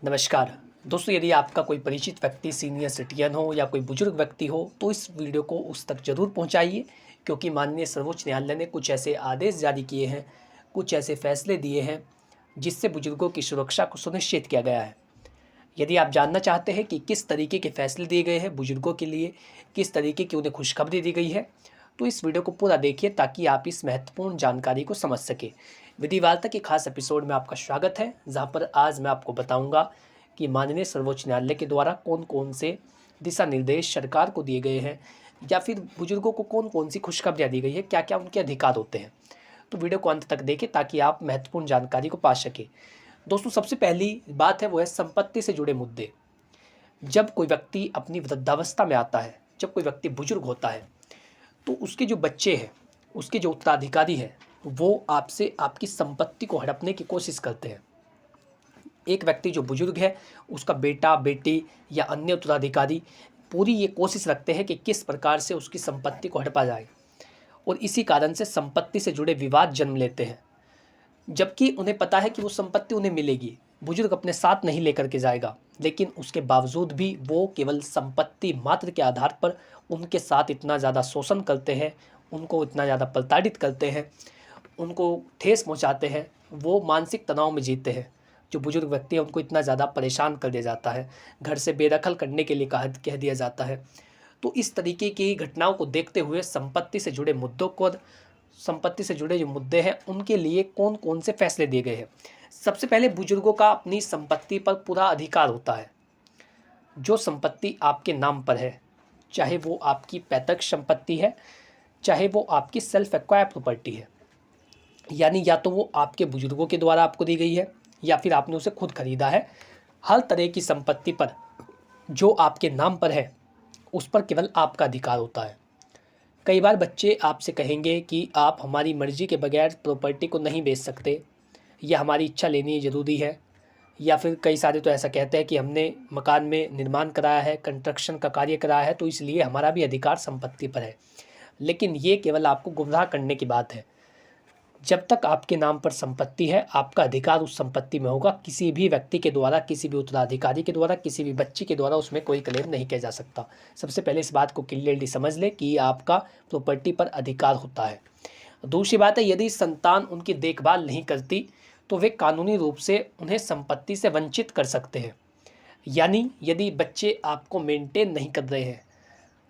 नमस्कार दोस्तों, यदि आपका कोई परिचित व्यक्ति सीनियर सिटीजन हो या कोई बुजुर्ग व्यक्ति हो तो इस वीडियो को उस तक ज़रूर पहुंचाइए, क्योंकि माननीय सर्वोच्च न्यायालय ने कुछ ऐसे आदेश जारी किए हैं, कुछ ऐसे फैसले दिए हैं जिससे बुजुर्गों की सुरक्षा को सुनिश्चित किया गया है। यदि आप जानना चाहते हैं कि किस तरीके के फैसले दिए गए हैं बुजुर्गों के लिए, किस तरीके की उन्हें खुशखबरी दी गई है, तो इस वीडियो को पूरा देखिए ताकि आप इस महत्वपूर्ण जानकारी को समझ सकें। विधि वार्ता के खास एपिसोड में आपका स्वागत है, जहां पर आज मैं आपको बताऊंगा कि माननीय सर्वोच्च न्यायालय के द्वारा कौन कौन से दिशा निर्देश सरकार को दिए गए हैं, या फिर बुजुर्गों को कौन कौन सी खुशखबरियाँ दी गई है, क्या क्या उनके अधिकार होते हैं। तो वीडियो को अंत तक देखें ताकि आप महत्वपूर्ण जानकारी को पा सकें। दोस्तों, सबसे पहली बात है वो है संपत्ति से जुड़े मुद्दे। जब कोई व्यक्ति अपनी वृद्धावस्था में आता है, जब कोई व्यक्ति बुजुर्ग होता है, तो उसके जो बच्चे हैं, उसके जो उत्तराधिकारी हैं, वो आपसे आपकी संपत्ति को हड़पने की कोशिश करते हैं। एक व्यक्ति जो बुजुर्ग है, उसका बेटा बेटी या अन्य उत्तराधिकारी पूरी ये कोशिश रखते हैं कि किस प्रकार से उसकी संपत्ति को हड़पा जाए, और इसी कारण से संपत्ति से जुड़े विवाद जन्म लेते हैं। जबकि उन्हें पता है कि वो संपत्ति उन्हें मिलेगी, बुजुर्ग अपने साथ नहीं लेकर के जाएगा, लेकिन उसके बावजूद भी वो केवल संपत्ति मात्र के आधार पर उनके साथ इतना ज़्यादा शोषण करते हैं, उनको इतना ज़्यादा प्रताड़ित करते हैं, उनको ठेस पहुंचाते हैं, वो मानसिक तनाव में जीते हैं। जो बुजुर्ग व्यक्ति है उनको इतना ज़्यादा परेशान कर दिया जाता है, घर से बेदखल करने के लिए कह दिया जाता है। तो इस तरीके की घटनाओं को देखते हुए संपत्ति से जुड़े मुद्दों को, संपत्ति से जुड़े जो मुद्दे हैं उनके लिए कौन कौन से फैसले दिए गए हैं। सबसे पहले बुजुर्गों का अपनी संपत्ति पर पूरा अधिकार होता है। जो संपत्ति आपके नाम पर है, चाहे वो आपकी पैतृक संपत्ति है, चाहे वो आपकी सेल्फ एक्वायर प्रॉपर्टी है, यानी या तो वो आपके बुजुर्गों के द्वारा आपको दी गई है या फिर आपने उसे खुद खरीदा है, हर तरह की संपत्ति पर जो आपके नाम पर है उस पर केवल आपका अधिकार होता है। कई बार बच्चे आपसे कहेंगे कि आप हमारी मर्ज़ी के बगैर प्रॉपर्टी को नहीं बेच सकते, या हमारी इच्छा लेनी ज़रूरी है, या फिर कई सारे तो ऐसा कहते हैं कि हमने मकान में निर्माण कराया है, कंस्ट्रक्शन का कार्य कराया है, तो इसलिए हमारा भी अधिकार संपत्ति पर है। लेकिन ये केवल आपको गुमराह करने की बात है। जब तक आपके नाम पर संपत्ति है, आपका अधिकार उस संपत्ति में होगा। किसी भी व्यक्ति के द्वारा, किसी भी उत्तराधिकारी के द्वारा, किसी भी बच्चे के द्वारा उसमें कोई क्लेम नहीं किया जा सकता। सबसे पहले इस बात को क्लियरली समझ ले कि आपका प्रॉपर्टी पर अधिकार होता है। दूसरी बात है, यदि संतान उनकी देखभाल नहीं करती तो वे कानूनी रूप से उन्हें संपत्ति से वंचित कर सकते हैं। यानी यदि बच्चे आपको मेंटेन नहीं कर रहे हैं,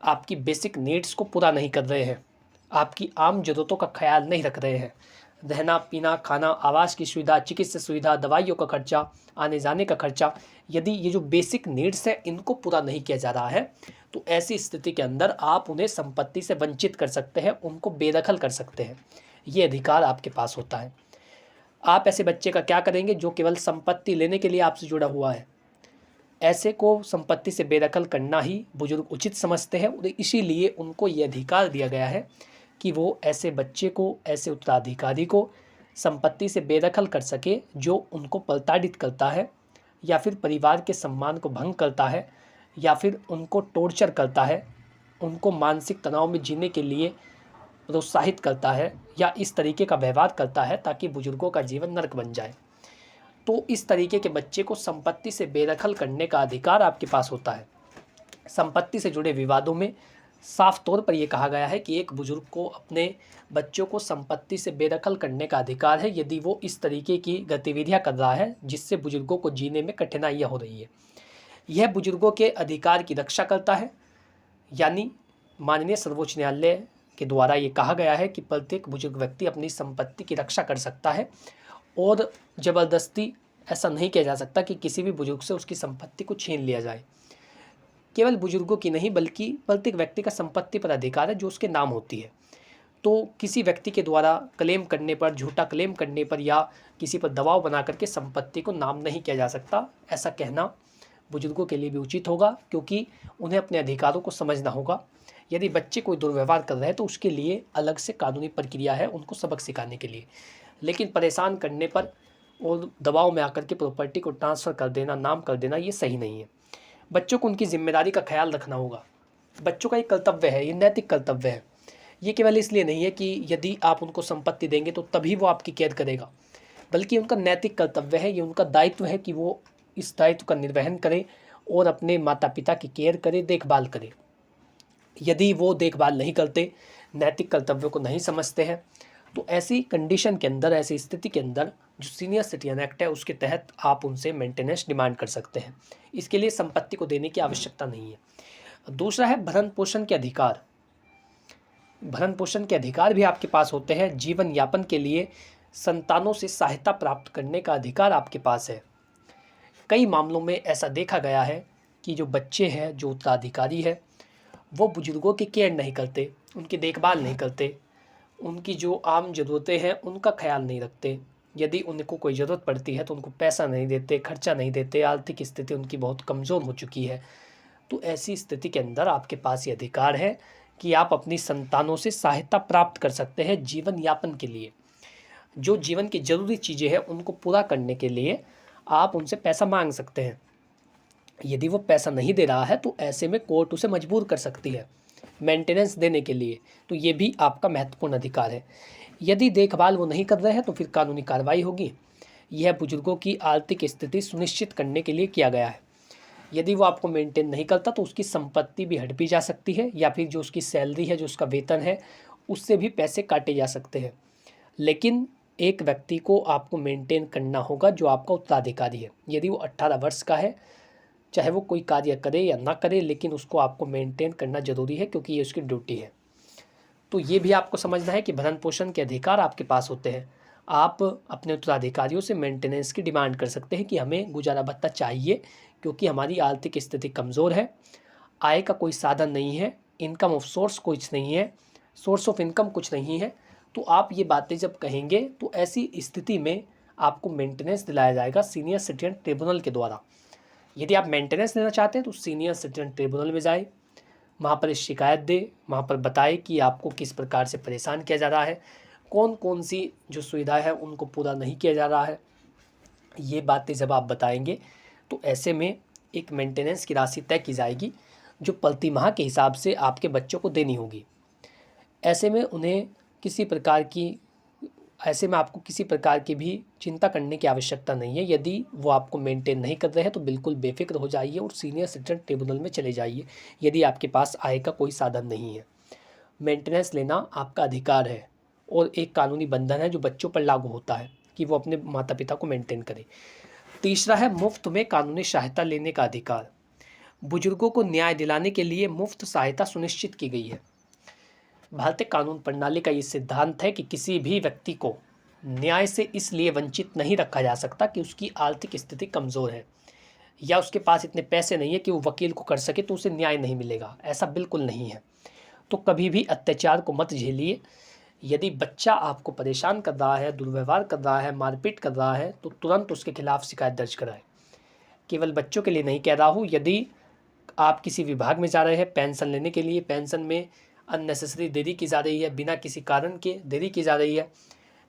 आपकी बेसिक नीड्स को पूरा नहीं कर रहे हैं, आपकी आम ज़रूरतों का ख्याल नहीं रख रहे हैं, रहना पीना खाना, आवास की सुविधा, चिकित्सा सुविधा, दवाइयों का खर्चा, आने जाने का खर्चा, यदि ये जो बेसिक नीड्स है इनको पूरा नहीं किया जा रहा है, तो ऐसी स्थिति के अंदर आप उन्हें संपत्ति से वंचित कर सकते हैं, उनको बेदखल कर सकते हैं। ये अधिकार आपके पास होता है। आप ऐसे बच्चे का क्या करेंगे जो केवल संपत्ति लेने के लिए आपसे जुड़ा हुआ है? ऐसे को संपत्ति से बेदखल करना ही बुजुर्ग उचित समझते हैं, और इसीलिए उनको ये अधिकार दिया गया है कि वो ऐसे बच्चे को, ऐसे उत्तराधिकारी को संपत्ति से बेदखल कर सके जो उनको प्रताड़ित करता है, या फिर परिवार के सम्मान को भंग करता है, या फिर उनको टॉर्चर करता है, उनको मानसिक तनाव में जीने के लिए प्रोत्साहित करता है, या इस तरीके का व्यवहार करता है ताकि बुजुर्गों का जीवन नरक बन जाए। तो इस तरीके के बच्चे को संपत्ति से बेदखल करने का अधिकार आपके पास होता है। संपत्ति से जुड़े विवादों में साफ तौर पर यह कहा गया है कि एक बुजुर्ग को अपने बच्चों को संपत्ति से बेदखल करने का अधिकार है यदि वो इस तरीके की गतिविधियां कर रहा है जिससे बुजुर्गों को जीने में कठिनाइयां हो रही है। यह बुजुर्गों के अधिकार की रक्षा करता है। यानी माननीय सर्वोच्च न्यायालय के द्वारा ये कहा गया है कि प्रत्येक बुजुर्ग व्यक्ति अपनी संपत्ति की रक्षा कर सकता है, और ज़बरदस्ती ऐसा नहीं किया जा सकता कि किसी भी बुजुर्ग से उसकी संपत्ति को छीन लिया जाए। केवल बुजुर्गों की नहीं बल्कि प्रत्येक व्यक्ति का संपत्ति पर अधिकार है जो उसके नाम होती है। तो किसी व्यक्ति के द्वारा क्लेम करने पर, झूठा क्लेम करने पर, या किसी पर दबाव बना करके संपत्ति को नाम नहीं किया जा सकता, ऐसा कहना बुजुर्गों के लिए भी उचित होगा, क्योंकि उन्हें अपने अधिकारों को समझना होगा। यदि बच्चे कोई दुर्व्यवहार कर रहे हैं तो उसके लिए अलग से कानूनी प्रक्रिया है उनको सबक सिखाने के लिए, लेकिन परेशान करने पर और दबाव में आकर के प्रॉपर्टी को ट्रांसफ़र कर देना, नाम कर देना, ये सही नहीं है। बच्चों को उनकी जिम्मेदारी का ख्याल रखना होगा। बच्चों का एक कर्तव्य है, ये नैतिक कर्तव्य है। ये केवल इसलिए नहीं है कि यदि आप उनको संपत्ति देंगे तो तभी वो आपकी केयर करेगा, बल्कि उनका नैतिक कर्तव्य है, ये उनका दायित्व है कि वो इस दायित्व का निर्वहन करें और अपने माता पिता की केयर करें, देखभाल करें। यदि वो देखभाल नहीं करते, नैतिक कर्तव्यों को नहीं समझते हैं, तो ऐसी कंडीशन के अंदर, ऐसी स्थिति के अंदर जो सीनियर सिटीजन एक्ट है उसके तहत आप उनसे मेंटेनेंस डिमांड कर सकते हैं। इसके लिए संपत्ति को देने की आवश्यकता नहीं है। दूसरा है भरण पोषण के अधिकार। भरण पोषण के अधिकार भी आपके पास होते हैं। जीवन यापन के लिए संतानों से सहायता प्राप्त करने का अधिकार आपके पास है। कई मामलों में ऐसा देखा गया है कि जो बच्चे हैं, जो उत्तराधिकारी है, वो बुजुर्गों की केयर नहीं करते, उनकी देखभाल नहीं करते, उनकी जो आम ज़रूरतें हैं उनका ख्याल नहीं रखते। यदि उनको कोई ज़रूरत पड़ती है तो उनको पैसा नहीं देते, खर्चा नहीं देते, आर्थिक स्थिति उनकी बहुत कमज़ोर हो चुकी है। तो ऐसी स्थिति के अंदर आपके पास ये अधिकार है कि आप अपनी संतानों से सहायता प्राप्त कर सकते हैं जीवन यापन के लिए। जो जीवन की ज़रूरी चीज़ें हैं उनको पूरा करने के लिए आप उनसे पैसा मांग सकते हैं। यदि वो पैसा नहीं दे रहा है तो ऐसे में कोर्ट उसे मजबूर कर सकती है मेंटेनेंस देने के लिए। तो ये भी आपका महत्वपूर्ण अधिकार है। यदि देखभाल वो नहीं कर रहे हैं तो फिर कानूनी कार्रवाई होगी। यह बुजुर्गों की आर्थिक स्थिति सुनिश्चित करने के लिए किया गया है। यदि वो आपको मेंटेन नहीं करता तो उसकी संपत्ति भी हड़पी जा सकती है, या फिर जो उसकी सैलरी है, जो उसका वेतन है, उससे भी पैसे काटे जा सकते हैं। लेकिन एक व्यक्ति को आपको मेंटेन करना होगा जो आपका उत्तराधिकारी है। यदि वो 18 वर्ष का है, चाहे वो कोई कार्य करे या ना करे, लेकिन उसको आपको मेंटेन करना ज़रूरी है क्योंकि ये उसकी ड्यूटी है। तो ये भी आपको समझना है कि भरण पोषण के अधिकार आपके पास होते हैं। आप अपने उत्तराधिकारियों से मेंटेनेंस की डिमांड कर सकते हैं कि हमें गुजारा भत्ता चाहिए क्योंकि हमारी आर्थिक स्थिति कमज़ोर है, आय का कोई साधन नहीं है, इनकम ऑफ सोर्स कुछ नहीं है, सोर्स ऑफ इनकम कुछ नहीं है। तो आप ये बातें जब कहेंगे तो ऐसी स्थिति में आपको मेंटेनेंस दिलाया जाएगा सीनियर सिटीजन ट्रिब्यूनल के द्वारा। यदि आप मेंटेनेंस लेना चाहते हैं तो सीनियर सिटीजन ट्रिब्यूनल में जाए, वहाँ पर शिकायत दे, वहाँ पर बताए कि आपको किस प्रकार से परेशान किया जा रहा है, कौन कौन सी जो सुविधा है उनको पूरा नहीं किया जा रहा है। ये बातें जब आप बताएंगे तो ऐसे में एक मेंटेनेंस की राशि तय की जाएगी जो प्रति माह के हिसाब से आपके बच्चों को देनी होगी। ऐसे में आपको किसी प्रकार की भी चिंता करने की आवश्यकता नहीं है। यदि वो आपको मेंटेन नहीं कर रहे हैं तो बिल्कुल बेफिक्र हो जाइए और सीनियर सिटीजन ट्रिब्यूनल में चले जाइए यदि आपके पास आय का कोई साधन नहीं है। मेंटेनेंस लेना आपका अधिकार है और एक कानूनी बंधन है जो बच्चों पर लागू होता है कि वो अपने माता पिता को मेंटेन करें। तीसरा है मुफ्त में कानूनी सहायता लेने का अधिकार। बुजुर्गों को न्याय दिलाने के लिए मुफ्त सहायता सुनिश्चित की गई है। भारतीय कानून प्रणाली का ये सिद्धांत है कि किसी भी व्यक्ति को न्याय से इसलिए वंचित नहीं रखा जा सकता कि उसकी आर्थिक स्थिति कमज़ोर है या उसके पास इतने पैसे नहीं है कि वो वकील को कर सके तो उसे न्याय नहीं मिलेगा। ऐसा बिल्कुल नहीं है। तो कभी भी अत्याचार को मत झेलिए। यदि बच्चा आपको परेशान कर रहा है, दुर्व्यवहार कर रहा है, मारपीट कर रहा है, तो तुरंत उसके खिलाफ शिकायत दर्ज कराएं। केवल बच्चों के लिए नहीं कह रहा हूँ, यदि आप किसी विभाग में जा रहे हैं पेंशन लेने के लिए, पेंशन में अननेसेसरी देरी की जा रही है, बिना किसी कारण के देरी की जा रही है,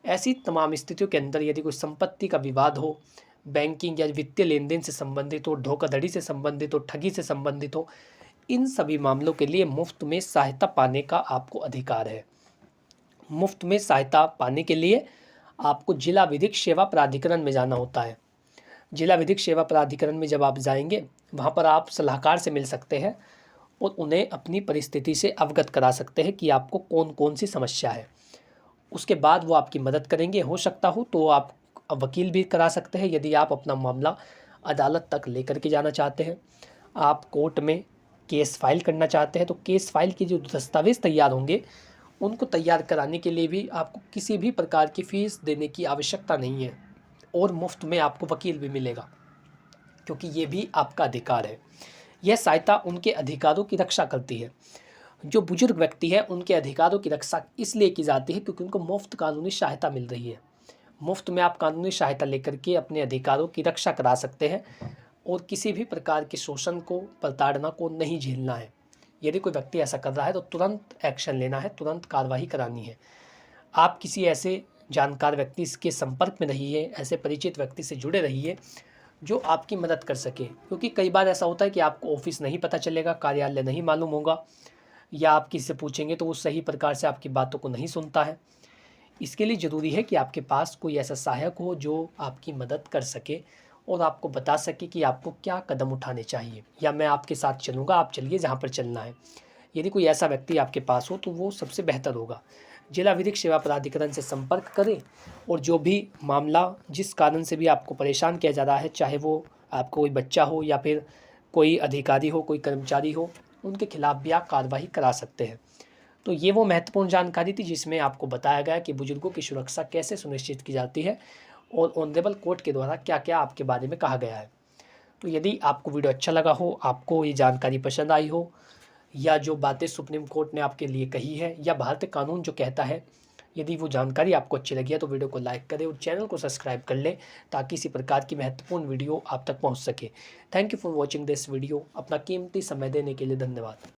ऐसी तमाम स्थितियों के अंदर यदि कोई संपत्ति का विवाद हो, बैंकिंग या वित्तीय लेन देन से संबंधित हो, धोखाधड़ी से संबंधित हो, ठगी से संबंधित हो, इन सभी मामलों के लिए मुफ्त में सहायता पाने का आपको अधिकार है। मुफ्त में सहायता पाने के लिए आपको जिला विधिक सेवा प्राधिकरण में जाना होता है। जिला विधिक सेवा प्राधिकरण में जब आप जाएंगे वहाँ पर आप सलाहकार से मिल सकते हैं और उन्हें अपनी परिस्थिति से अवगत करा सकते हैं कि आपको कौन कौन सी समस्या है। उसके बाद वो आपकी मदद करेंगे। हो सकता हो तो आप वकील भी करा सकते हैं यदि आप अपना मामला अदालत तक लेकर के जाना चाहते हैं। आप कोर्ट में केस फाइल करना चाहते हैं तो केस फाइल के जो दस्तावेज़ तैयार होंगे उनको तैयार कराने के लिए भी आपको किसी भी प्रकार की फ़ीस देने की आवश्यकता नहीं है और मुफ्त में आपको वकील भी मिलेगा क्योंकि ये भी आपका अधिकार है। यह सहायता उनके अधिकारों की रक्षा करती है। जो बुजुर्ग व्यक्ति है उनके अधिकारों की रक्षा इसलिए की जाती है क्योंकि उनको मुफ्त कानूनी सहायता मिल रही है। मुफ्त में आप कानूनी सहायता लेकर के अपने अधिकारों की रक्षा करा सकते हैं और किसी भी प्रकार के शोषण को, प्रताड़ना को नहीं झेलना है। यदि कोई व्यक्ति ऐसा कर रहा है तो तुरंत एक्शन लेना है, तुरंत कार्रवाई करानी है। आप किसी ऐसे जानकार व्यक्ति के संपर्क में रहिए, ऐसे परिचित व्यक्ति से जुड़े रहिए जो आपकी मदद कर सके, क्योंकि कई बार ऐसा होता है कि आपको ऑफिस नहीं पता चलेगा, कार्यालय नहीं मालूम होगा, या आप किसी से पूछेंगे तो वो सही प्रकार से आपकी बातों को नहीं सुनता है। इसके लिए ज़रूरी है कि आपके पास कोई ऐसा सहायक हो जो आपकी मदद कर सके और आपको बता सके कि आपको क्या कदम उठाने चाहिए, या मैं आपके साथ चलूँगा, आप चलिए जहाँ पर चलना है। यदि कोई ऐसा व्यक्ति आपके पास हो तो वो सबसे बेहतर होगा। जिला विधिक सेवा प्राधिकरण से संपर्क करें और जो भी मामला जिस कारण से भी आपको परेशान किया जा रहा है, चाहे वो आपको कोई बच्चा हो या फिर कोई अधिकारी हो, कोई कर्मचारी हो, उनके खिलाफ भी आप कार्रवाई करा सकते हैं। तो ये वो महत्वपूर्ण जानकारी थी जिसमें आपको बताया गया कि बुजुर्गों की सुरक्षा कैसे सुनिश्चित की जाती है और ऑनरेबल कोर्ट के द्वारा क्या क्या आपके बारे में कहा गया है। तो यदि आपको वीडियो अच्छा लगा हो, आपको ये जानकारी पसंद आई हो, या जो बातें सुप्रीम कोर्ट ने आपके लिए कही है, या भारतीय कानून जो कहता है, यदि वो जानकारी आपको अच्छी लगी है तो वीडियो को लाइक करें और चैनल को सब्सक्राइब कर लें ताकि इसी प्रकार की महत्वपूर्ण वीडियो आप तक पहुंच सके। Thank you for watching this video. अपना कीमती समय देने के लिए धन्यवाद।